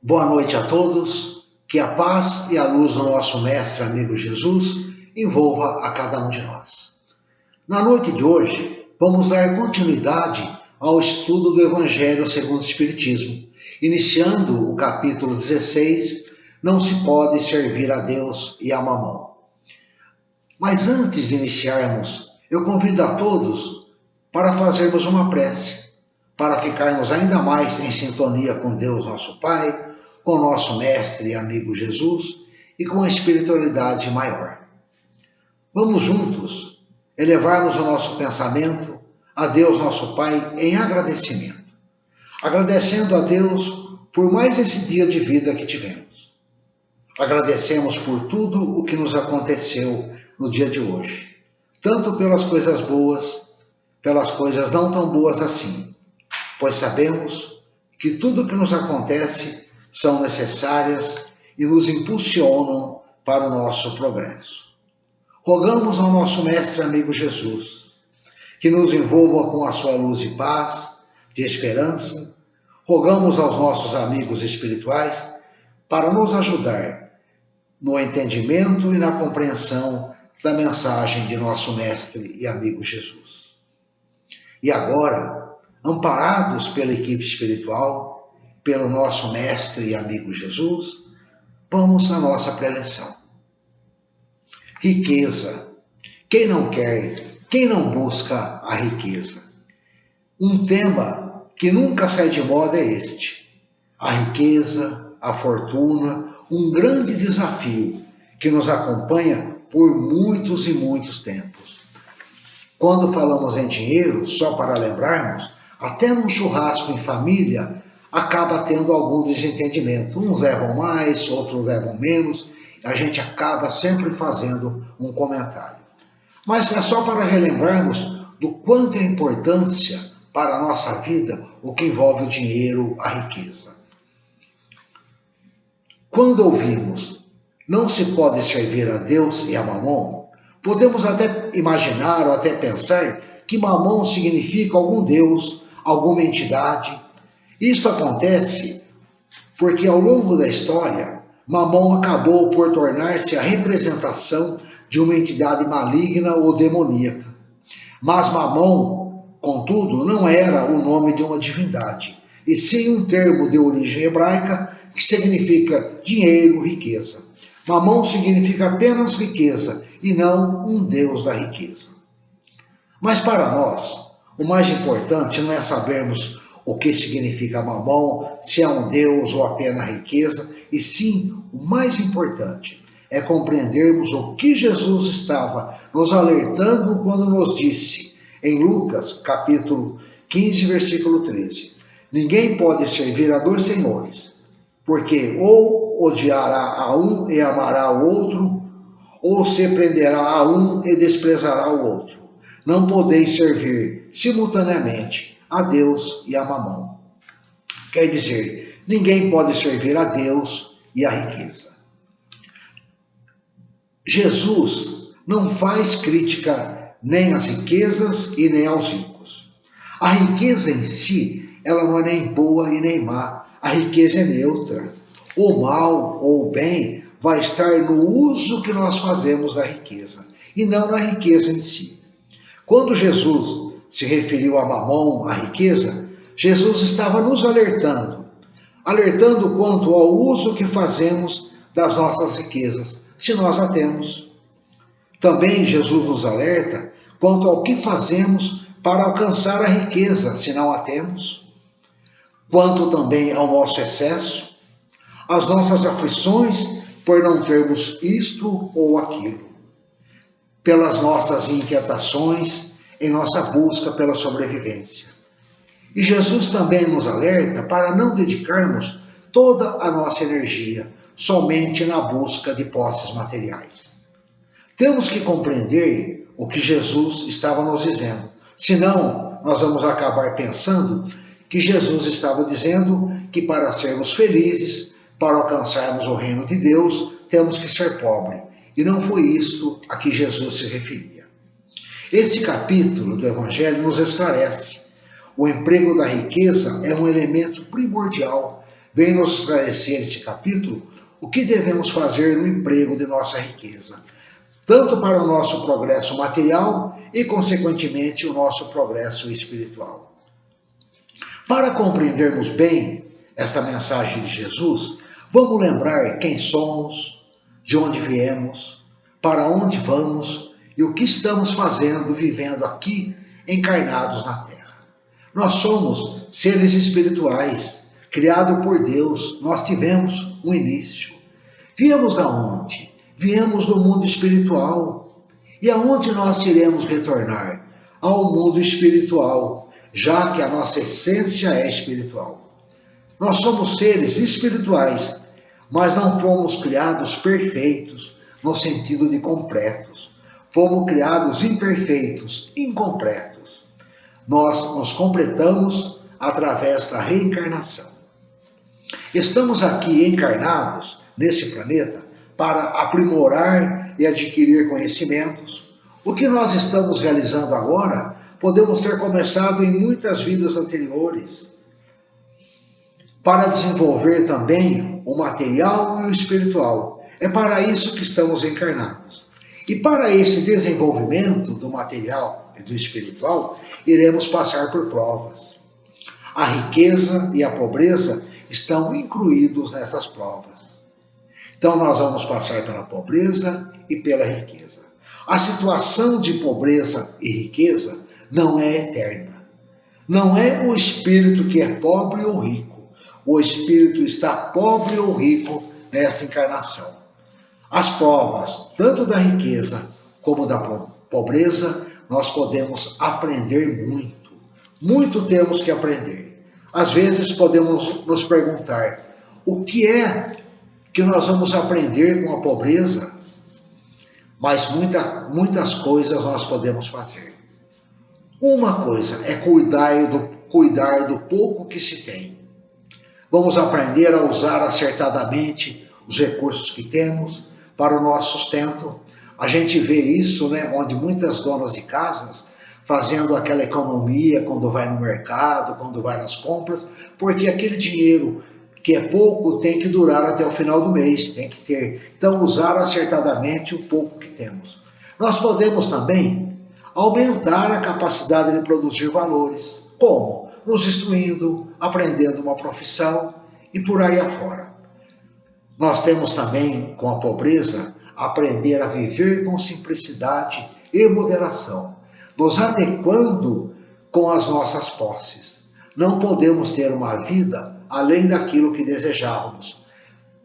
Boa noite a todos, que a paz e a luz do nosso Mestre amigo Jesus envolva a cada um de nós. Na noite de hoje, vamos dar continuidade ao estudo do Evangelho segundo o Espiritismo, iniciando o capítulo 16, Não se pode servir a Deus e a Mamon. Mas antes de iniciarmos, eu convido a todos para fazermos uma prece, para ficarmos ainda mais em sintonia com Deus nosso Pai, com o nosso Mestre e amigo Jesus e com a espiritualidade maior. Vamos juntos elevarmos o nosso pensamento a Deus nosso Pai em agradecimento. Agradecendo a Deus por mais esse dia de vida que tivemos. Agradecemos por tudo o que nos aconteceu no dia de hoje. Tanto pelas coisas boas, pelas coisas não tão boas assim. Pois sabemos que tudo o que nos acontece são necessárias e nos impulsionam para o nosso progresso. Rogamos ao nosso Mestre amigo Jesus, que nos envolva com a sua luz de paz, de esperança. Rogamos aos nossos amigos espirituais para nos ajudar no entendimento e na compreensão da mensagem de nosso Mestre e amigo Jesus. E agora, amparados pela equipe espiritual, pelo nosso Mestre e amigo Jesus, vamos à nossa preleção. Riqueza. Quem não quer, quem não busca a riqueza? Um tema que nunca sai de moda é este. A riqueza, a fortuna, um grande desafio que nos acompanha por muitos e muitos tempos. Quando falamos em dinheiro, só para lembrarmos, até num churrasco em família, acaba tendo algum desentendimento. Uns levam mais, outros levam menos. A gente acaba sempre fazendo um comentário. Mas é só para relembrarmos do quanto é importância para a nossa vida o que envolve o dinheiro, a riqueza. Quando ouvimos não se pode servir a Deus e a Mamon, podemos até imaginar ou até pensar que Mamon significa algum Deus, alguma entidade. Isto acontece porque ao longo da história, Mamon acabou por tornar-se a representação de uma entidade maligna ou demoníaca. Mas Mamon, contudo, não era o nome de uma divindade, e sim um termo de origem hebraica que significa dinheiro, riqueza. Mamon significa apenas riqueza e não um Deus da riqueza. Mas para nós, o mais importante não é sabermos o que significa Mamon, se é um Deus ou apenas riqueza, e sim, o mais importante é compreendermos o que Jesus estava nos alertando quando nos disse, em Lucas, capítulo 15, versículo 13, ninguém pode servir a dois senhores, porque ou odiará a um e amará o outro, ou se prenderá a um e desprezará o outro. Não podeis servir simultaneamente a Deus e a Mamon. Quer dizer, ninguém pode servir a Deus e a riqueza. Jesus não faz crítica nem às riquezas e nem aos ricos. A riqueza em si, ela não é nem boa e nem má. A riqueza é neutra. O mal ou o bem vai estar no uso que nós fazemos da riqueza, e não na riqueza em si. Quando Jesus se referiu a Mamon, a riqueza, Jesus estava nos alertando quanto ao uso que fazemos das nossas riquezas, se nós a temos. Também Jesus nos alerta quanto ao que fazemos para alcançar a riqueza, se não a temos. Quanto também ao nosso excesso, as nossas aflições por não termos isto ou aquilo, pelas nossas inquietações em nossa busca pela sobrevivência. E Jesus também nos alerta para não dedicarmos toda a nossa energia somente na busca de posses materiais. Temos que compreender o que Jesus estava nos dizendo, senão nós vamos acabar pensando que Jesus estava dizendo que para sermos felizes, para alcançarmos o reino de Deus, temos que ser pobre. E não foi isto a que Jesus se referia. Este capítulo do Evangelho nos esclarece. O emprego da riqueza é um elemento primordial vem nos esclarecer neste capítulo o que devemos fazer no emprego de nossa riqueza, tanto para o nosso progresso material e, consequentemente, o nosso progresso espiritual. Para compreendermos bem esta mensagem de Jesus, vamos lembrar quem somos, de onde viemos, para onde vamos e o que estamos fazendo, vivendo aqui, encarnados na Terra. Nós somos seres espirituais, criados por Deus. Nós tivemos um início. Viemos da onde? Viemos do mundo espiritual. E aonde nós iremos retornar? Ao mundo espiritual, já que a nossa essência é espiritual. Nós somos seres espirituais, mas não fomos criados perfeitos, no sentido de completos. Fomos criados imperfeitos, incompletos. Nós nos completamos através da reencarnação. Estamos aqui encarnados, nesse planeta, para aprimorar e adquirir conhecimentos. O que nós estamos realizando agora, podemos ter começado em muitas vidas anteriores, para desenvolver também o material e o espiritual. É para isso que estamos encarnados. E para esse desenvolvimento do material e do espiritual, iremos passar por provas. A riqueza e a pobreza estão incluídos nessas provas. Então nós vamos passar pela pobreza e pela riqueza. A situação de pobreza e riqueza não é eterna. Não é o espírito que é pobre ou rico. O espírito está pobre ou rico nesta encarnação. As provas, tanto da riqueza como da pobreza, nós podemos aprender muito. Muito temos que aprender. Às vezes podemos nos perguntar, o que é que nós vamos aprender com a pobreza? Mas muitas coisas nós podemos fazer. Uma coisa é cuidar do pouco que se tem. Vamos aprender a usar acertadamente os recursos que temos para o nosso sustento. A gente vê isso, né, onde muitas donas de casas fazendo aquela economia quando vai no mercado, quando vai nas compras, porque aquele dinheiro que é pouco tem que durar até o final do mês, tem que ter. Então, usar acertadamente o pouco que temos. Nós podemos também aumentar a capacidade de produzir valores. Como? Nos instruindo, aprendendo uma profissão e por aí afora. Nós temos também, com a pobreza, aprender a viver com simplicidade e moderação, nos adequando com as nossas posses. Não podemos ter uma vida além daquilo que desejávamos.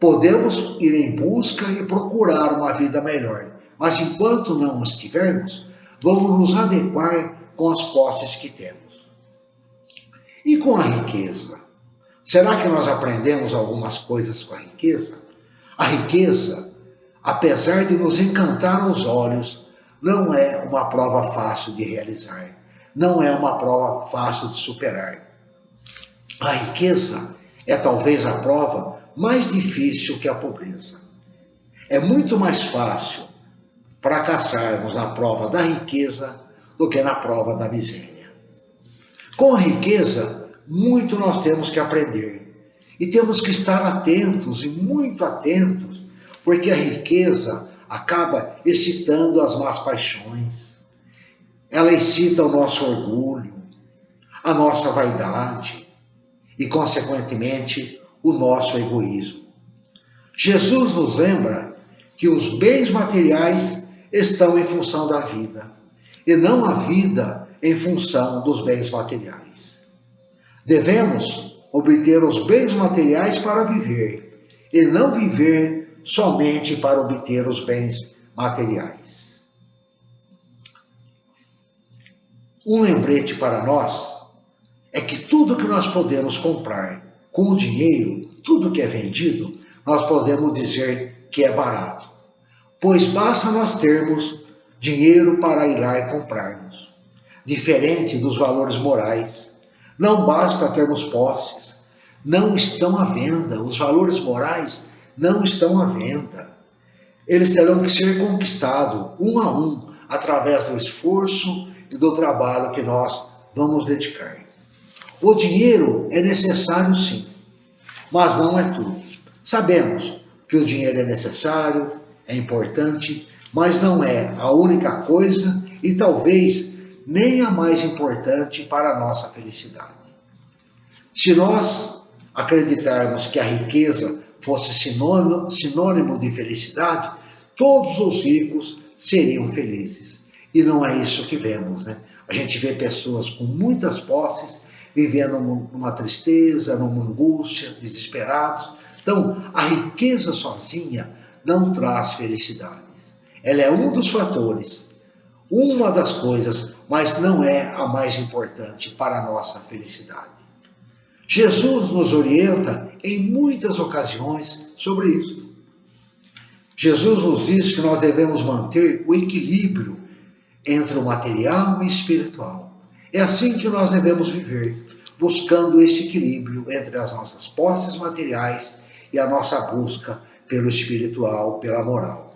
Podemos ir em busca e procurar uma vida melhor, mas enquanto não estivermos, vamos nos adequar com as posses que temos. E com a riqueza? Será que nós aprendemos algumas coisas com a riqueza? A riqueza, apesar de nos encantar aos olhos, não é uma prova fácil de realizar. Não é uma prova fácil de superar. A riqueza é talvez a prova mais difícil que a pobreza. É muito mais fácil fracassarmos na prova da riqueza do que na prova da miséria. Com a riqueza, muito nós temos que aprender. E temos que estar atentos, e muito atentos, porque a riqueza acaba excitando as más paixões. Ela excita o nosso orgulho, a nossa vaidade e, consequentemente, o nosso egoísmo. Jesus nos lembra que os bens materiais estão em função da vida, e não a vida em função dos bens materiais. Devemos obter os bens materiais para viver, e não viver somente para obter os bens materiais. Um lembrete para nós é que tudo que nós podemos comprar com o dinheiro, tudo que é vendido, nós podemos dizer que é barato, pois basta nós termos dinheiro para ir lá e comprarmos. Diferente dos valores morais, não basta termos posses, não estão à venda, os valores morais não estão à venda. Eles terão que ser conquistados um a um, através do esforço e do trabalho que nós vamos dedicar. O dinheiro é necessário sim, mas não é tudo. Sabemos que o dinheiro é necessário, é importante, mas não é a única coisa e talvez nem a mais importante para a nossa felicidade. Se nós acreditarmos que a riqueza fosse sinônimo de felicidade, todos os ricos seriam felizes. E não é isso que vemos, né? A gente vê pessoas com muitas posses vivendo numa tristeza, numa angústia, desesperados. Então, a riqueza sozinha não traz felicidades. Ela é um dos fatores, uma das coisas, mas não é a mais importante para a nossa felicidade. Jesus nos orienta em muitas ocasiões sobre isso. Jesus nos diz que nós devemos manter o equilíbrio entre o material e o espiritual. É assim que nós devemos viver, buscando esse equilíbrio entre as nossas posses materiais e a nossa busca pelo espiritual, pela moral.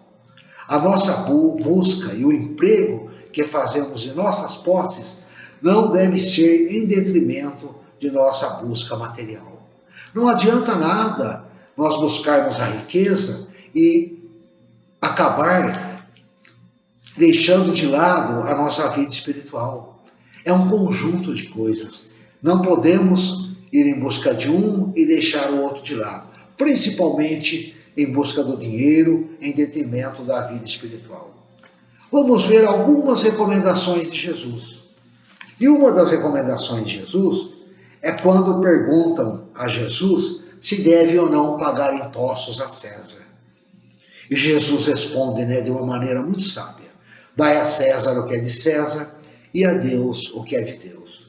A nossa busca e o emprego que fazemos em nossas posses não deve ser em detrimento de nossa busca material. Não adianta nada nós buscarmos a riqueza e acabar deixando de lado a nossa vida espiritual. É um conjunto de coisas. Não podemos ir em busca de um e deixar o outro de lado, principalmente em busca do dinheiro, em detrimento da vida espiritual. Vamos ver algumas recomendações de Jesus. E uma das recomendações de Jesus é quando perguntam a Jesus se deve ou não pagar impostos a César. E Jesus responde, de uma maneira muito sábia: dai a César o que é de César e a Deus o que é de Deus.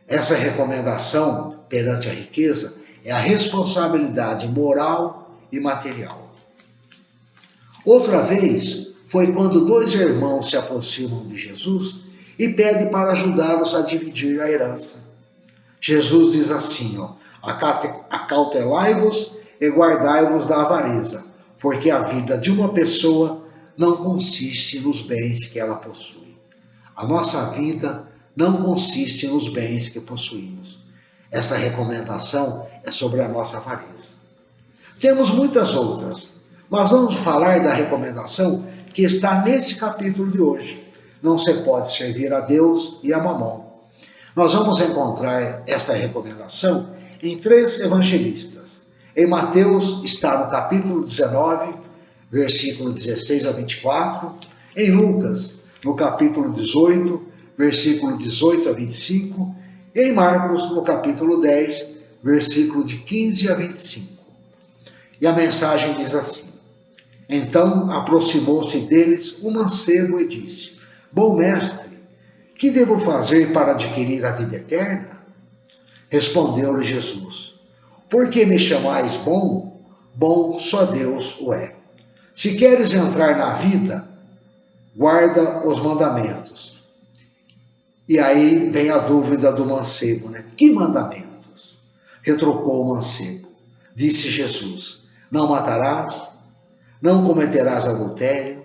Essa recomendação perante a riqueza é a responsabilidade moral e material. Outra vez foi quando dois irmãos se aproximam de Jesus e pedem para ajudá-los a dividir a herança. Jesus diz assim, acautelai-vos e guardai-vos da avareza, porque a vida de uma pessoa não consiste nos bens que ela possui. A nossa vida não consiste nos bens que possuímos. Essa recomendação é sobre a nossa avareza. Temos muitas outras, mas vamos falar da recomendação que está nesse capítulo de hoje. Não se pode servir a Deus e a mamão. Nós vamos encontrar esta recomendação em 3 evangelistas. Em Mateus está no capítulo 19, versículo 16 a 24. Em Lucas, no capítulo 18, versículo 18 a 25. E em Marcos, no capítulo 10, versículo de 15 a 25. E a mensagem diz assim: então aproximou-se deles um mancebo e disse: bom mestre, que devo fazer para adquirir a vida eterna? Respondeu-lhe Jesus: por que me chamais bom? Bom só Deus o é. Se queres entrar na vida, guarda os mandamentos. E aí vem a dúvida do mancebo, Que mandamentos? Retrucou o mancebo. Disse Jesus: não matarás, não cometerás adultério,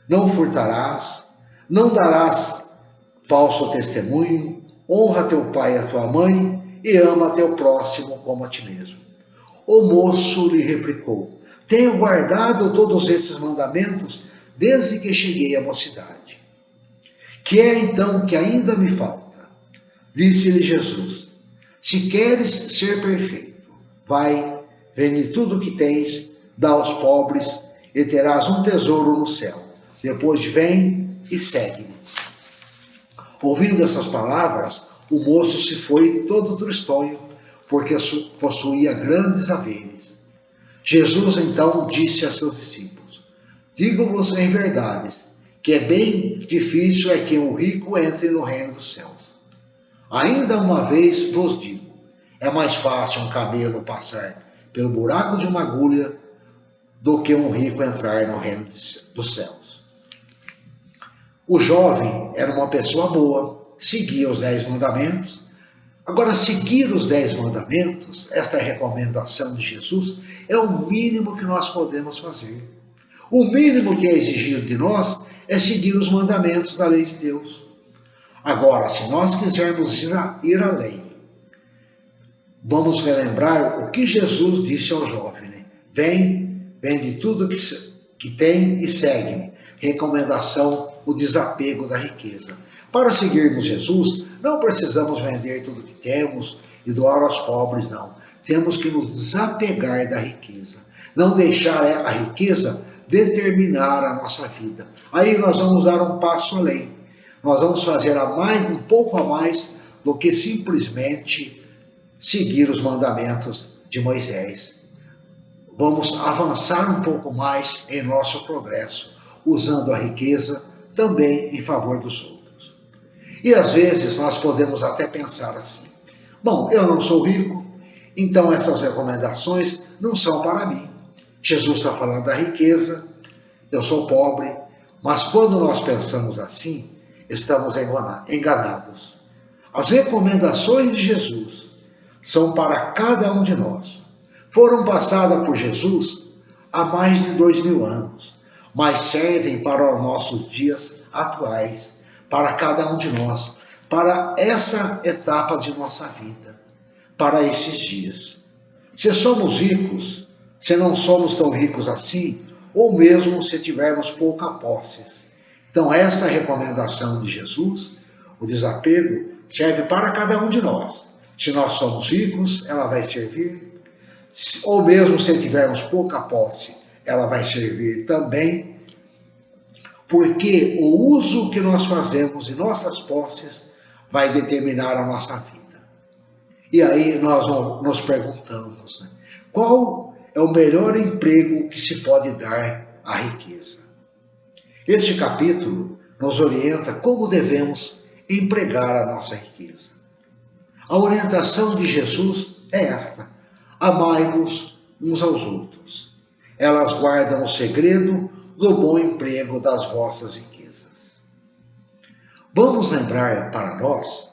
não furtarás, não darás falso testemunho, honra teu pai e a tua mãe e ama teu próximo como a ti mesmo. O moço lhe replicou: tenho guardado todos esses mandamentos desde que cheguei à mocidade. Que é então que ainda me falta? Disse-lhe Jesus: se queres ser perfeito, vai, vende tudo o que tens, dá aos pobres e terás um tesouro no céu. Depois vem e segue-me. Ouvindo essas palavras, o moço se foi todo tristonho, porque possuía grandes haveres. Jesus então disse a seus discípulos: digo-vos em verdade, que é bem difícil é que um rico entre no reino dos céus. Ainda uma vez vos digo, é mais fácil um camelo passar pelo buraco de uma agulha do que um rico entrar no reino dos céus. O jovem era uma pessoa boa, seguia os 10 mandamentos. Agora, seguir os 10 mandamentos, esta recomendação de Jesus, é o mínimo que nós podemos fazer. O mínimo que é exigido de nós é seguir os mandamentos da lei de Deus. Agora, se nós quisermos ir além, vamos relembrar o que Jesus disse ao jovem, né? Vende tudo que tem e segue-me. Recomendação, o desapego da riqueza. Para seguirmos Jesus, não precisamos vender tudo que temos e doar aos pobres, não. Temos que nos desapegar da riqueza. Não deixar a riqueza determinar a nossa vida. Aí nós vamos dar um passo além. Nós vamos fazer um pouco a mais do que simplesmente seguir os mandamentos de Moisés. Vamos avançar um pouco mais em nosso progresso, usando a riqueza também em favor dos outros. E às vezes nós podemos até pensar assim: bom, eu não sou rico, então essas recomendações não são para mim. Jesus está falando da riqueza, eu sou pobre, mas quando nós pensamos assim, estamos enganados. As recomendações de Jesus são para cada um de nós. Foram passadas por Jesus há mais de 2000 anos, mas servem para os nossos dias atuais, para cada um de nós, para essa etapa de nossa vida, para esses dias. Se somos ricos, se não somos tão ricos assim, ou mesmo se tivermos pouca posse. Então, esta recomendação de Jesus, o desapego, serve para cada um de nós. Se nós somos ricos, ela vai servir. Ou mesmo se tivermos pouca posse, ela vai servir também. Porque o uso que nós fazemos de nossas posses vai determinar a nossa vida. E aí nós nos perguntamos, né? Qual é o melhor emprego que se pode dar à riqueza? Este capítulo nos orienta como devemos empregar a nossa riqueza. A orientação de Jesus é esta: amai-vos uns aos outros. Elas guardam o segredo do bom emprego das vossas riquezas. Vamos lembrar para nós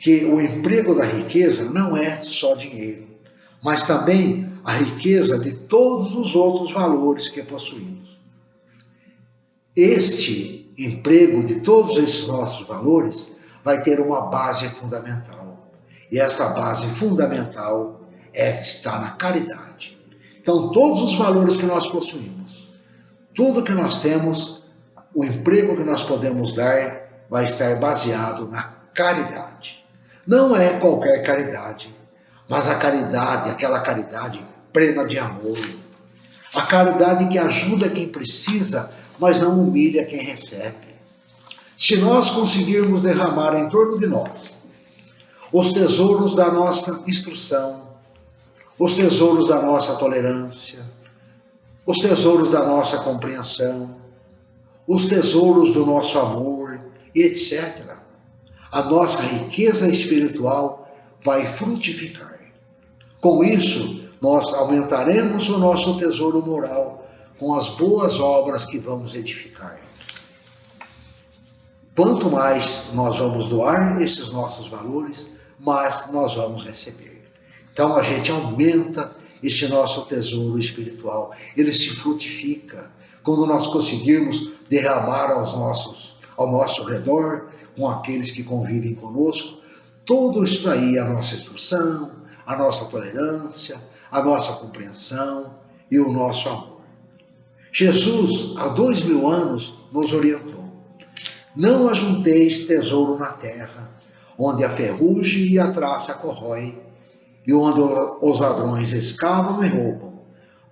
que o emprego da riqueza não é só dinheiro, mas também a riqueza de todos os outros valores que possuímos. Este emprego de todos esses nossos valores vai ter uma base fundamental. E esta base fundamental está na caridade. Então, todos os valores que nós possuímos, tudo que nós temos, o emprego que nós podemos dar vai estar baseado na caridade. Não é qualquer caridade, mas a caridade, aquela caridade plena de amor. A caridade que ajuda quem precisa, mas não humilha quem recebe. Se nós conseguirmos derramar em torno de nós os tesouros da nossa instrução, os tesouros da nossa tolerância, os tesouros da nossa compreensão, os tesouros do nosso amor, etc., a nossa riqueza espiritual vai frutificar. Com isso, nós aumentaremos o nosso tesouro moral com as boas obras que vamos edificar. Quanto mais nós vamos doar esses nossos valores, mais nós vamos receber. Então a gente aumenta esse nosso tesouro espiritual, ele se frutifica quando nós conseguirmos derramar ao nosso redor, com aqueles que convivem conosco, tudo isso aí, a nossa instrução, a nossa tolerância, a nossa compreensão e o nosso amor. Jesus, há 2000 anos, nos orientou: não ajunteis tesouro na terra, onde a ferrugem e a traça corrói, e onde os ladrões escavam e roubam,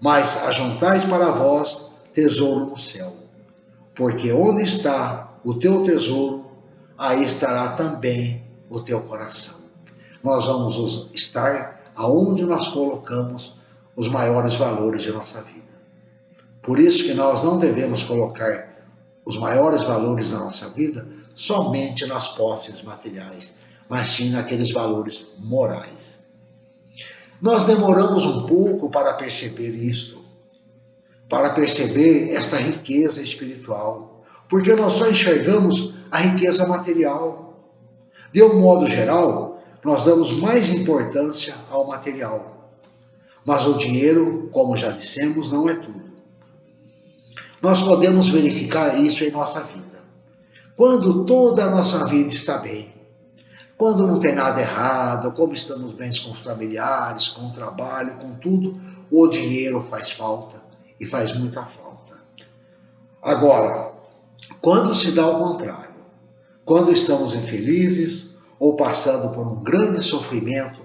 mas ajuntais para vós tesouro no céu. Porque onde está o teu tesouro, aí estará também o teu coração. Nós vamos estar aonde nós colocamos os maiores valores de nossa vida. Por isso que nós não devemos colocar os maiores valores da nossa vida somente nas posses materiais, mas sim naqueles valores morais. Nós demoramos um pouco para perceber isto, para perceber esta riqueza espiritual, porque nós só enxergamos a riqueza material. De um modo geral, nós damos mais importância ao material. Mas o dinheiro, como já dissemos, não é tudo. Nós podemos verificar isso em nossa vida. Quando toda a nossa vida está bem, quando não tem nada errado, como estamos bem com os familiares, com o trabalho, com tudo, o dinheiro faz falta e faz muita falta. Agora, quando se dá o contrário, quando estamos infelizes ou passando por um grande sofrimento,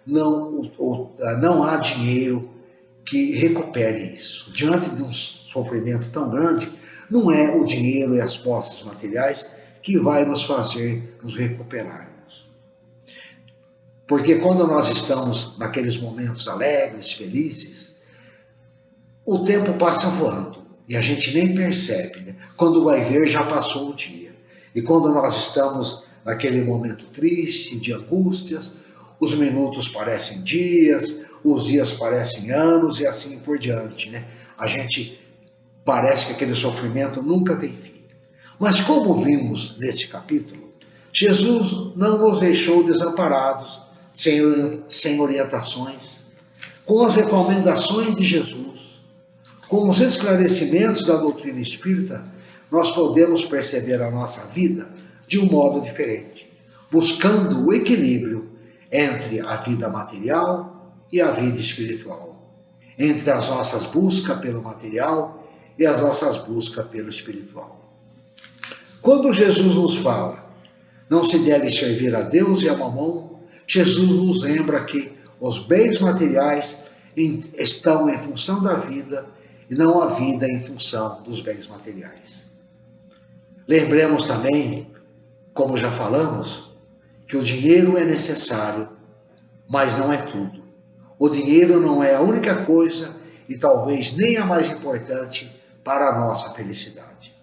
não há dinheiro que recupere isso. Diante de um sofrimento tão grande, não é o dinheiro e as posses materiais que vai nos fazer nos recuperarmos. Porque quando nós estamos naqueles momentos alegres, felizes, o tempo passa voando e a gente nem percebe, né? Quando vai ver, já passou o dia. E quando nós estamos naquele momento triste, de angústias, os minutos parecem dias, os dias parecem anos e assim por diante, né? A gente parece que aquele sofrimento nunca tem fim. Mas como vimos neste capítulo, Jesus não nos deixou desamparados, sem orientações, com as recomendações de Jesus, com os esclarecimentos da doutrina espírita, nós podemos perceber a nossa vida de um modo diferente, buscando o equilíbrio entre a vida material e a vida espiritual, entre as nossas buscas pelo material e as nossas buscas pelo espiritual. Quando Jesus nos fala, não se deve servir a Deus e a mamão, Jesus nos lembra que os bens materiais estão em função da vida e não a vida em função dos bens materiais. Lembremos também, como já falamos, que o dinheiro é necessário, mas não é tudo. O dinheiro não é a única coisa e talvez nem a mais importante para a nossa felicidade.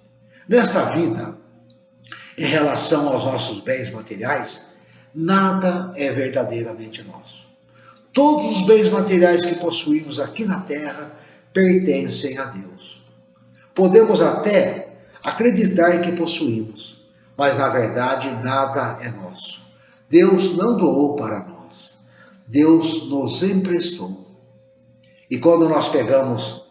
Nesta vida, em relação aos nossos bens materiais, nada é verdadeiramente nosso. Todos os bens materiais que possuímos aqui na Terra pertencem a Deus. Podemos até acreditar que possuímos, mas na verdade nada é nosso. Deus não doou para nós. Deus nos emprestou. E quando nós pegamos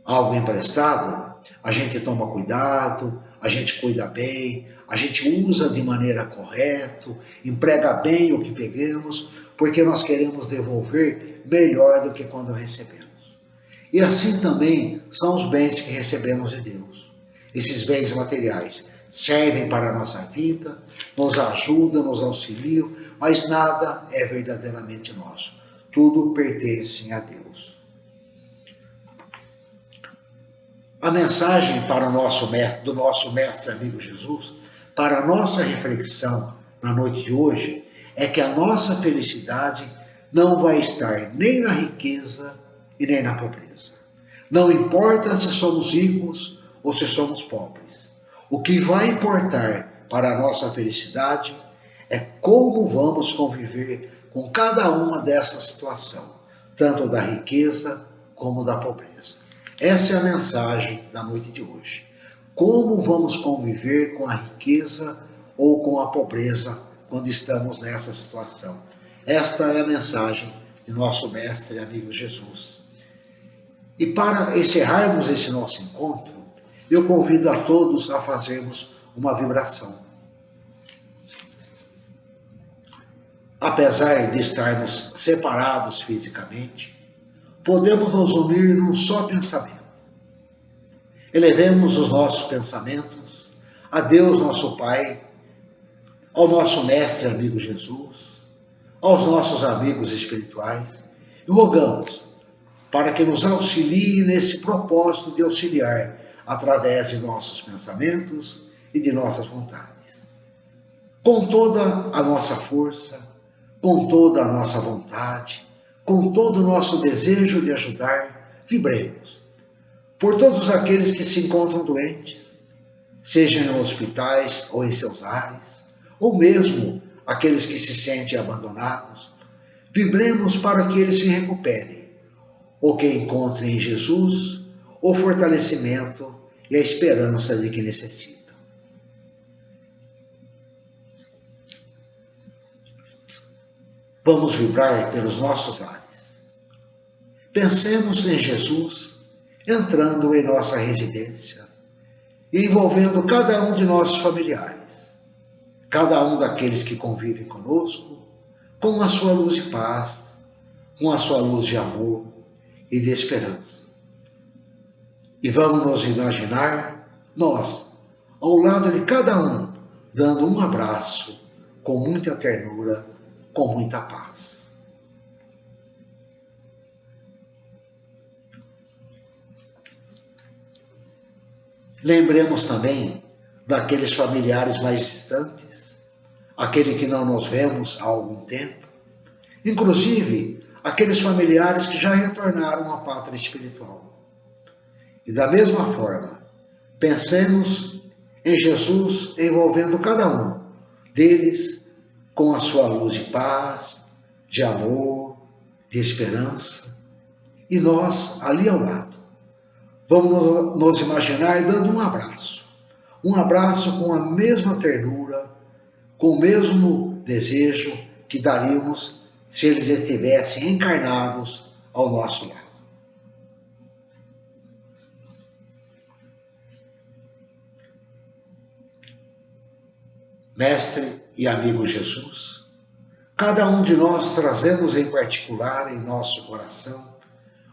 algo emprestado, a gente toma cuidado, a gente cuida bem, a gente usa de maneira correta, emprega bem o que pegamos, porque nós queremos devolver melhor do que quando recebemos. E assim também são os bens que recebemos de Deus. Esses bens materiais servem para a nossa vida, nos ajudam, nos auxiliam, mas nada é verdadeiramente nosso. Tudo pertence a Deus. A mensagem para do nosso mestre amigo Jesus, para a nossa reflexão na noite de hoje, é que a nossa felicidade não vai estar nem na riqueza e nem na pobreza. Não importa se somos ricos ou se somos pobres. O que vai importar para a nossa felicidade é como vamos conviver com cada uma dessas situações, tanto da riqueza como da pobreza. Essa é a mensagem da noite de hoje. Como vamos conviver com a riqueza ou com a pobreza quando estamos nessa situação? Esta é a mensagem de nosso mestre e amigo Jesus. E para encerrarmos esse nosso encontro, eu convido a todos a fazermos uma vibração. Apesar de estarmos separados fisicamente, podemos nos unir num só pensamento. Elevemos os nossos pensamentos a Deus, nosso Pai, ao nosso mestre amigo Jesus, aos nossos amigos espirituais, e rogamos para que nos auxilie nesse propósito de auxiliar através de nossos pensamentos e de nossas vontades. Com toda a nossa força, com toda a nossa vontade, com todo o nosso desejo de ajudar, vibremos por todos aqueles que se encontram doentes, seja em hospitais ou em seus lares, ou mesmo aqueles que se sentem abandonados. Vibremos para que eles se recuperem, ou que encontrem em Jesus o fortalecimento e a esperança de que necessitam. Vamos vibrar pelos nossos lares. Pensemos em Jesus entrando em nossa residência e envolvendo cada um de nossos familiares. cada um daqueles que convivem conosco, com a sua luz de paz, com a sua luz de amor e de esperança. E vamos nos imaginar, nós, ao lado de cada um, dando um abraço com muita ternura, com muita paz. Lembremos também daqueles familiares mais distantes, aquele que não nos vemos há algum tempo, inclusive aqueles familiares que já retornaram à pátria espiritual. E da mesma forma, pensemos em Jesus envolvendo cada um deles com a sua luz de paz, de amor, de esperança, e nós ali ao lado. Vamos nos imaginar dando um abraço com a mesma ternura, com o mesmo desejo que daríamos se eles estivessem encarnados ao nosso lado. Mestre e amigo Jesus, cada um de nós trazemos em particular em nosso coração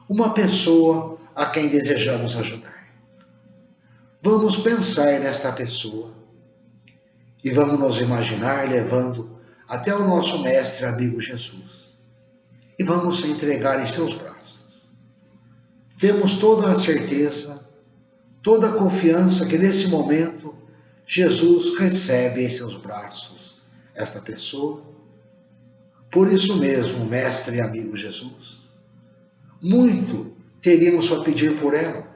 uma pessoa a quem desejamos ajudar. Vamos pensar nesta pessoa e vamos nos imaginar levando até o nosso mestre amigo Jesus e vamos entregar em seus braços. Temos toda a certeza, toda a confiança que nesse momento Jesus recebe em seus braços esta pessoa. Por isso mesmo, mestre e amigo Jesus, muito teríamos a pedir por ela,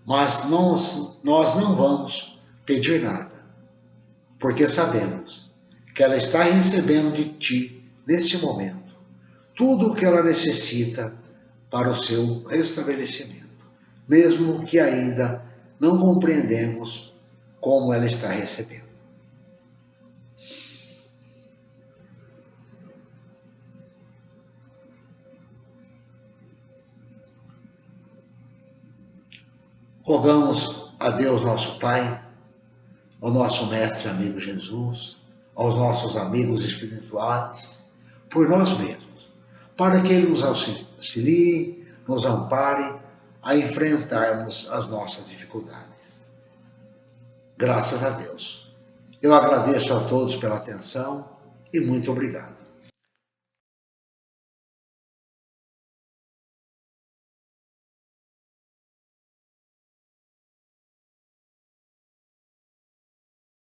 mas nós não vamos pedir nada, porque sabemos que ela está recebendo de ti, nesse momento, tudo o que ela necessita para o seu restabelecimento, mesmo que ainda não compreendemos como ela está recebendo. Rogamos a Deus nosso Pai, ao nosso mestre amigo Jesus, aos nossos amigos espirituais, por nós mesmos, para que Ele nos auxilie, nos ampare a enfrentarmos as nossas dificuldades. Graças a Deus. Eu agradeço a todos pela atenção e muito obrigado.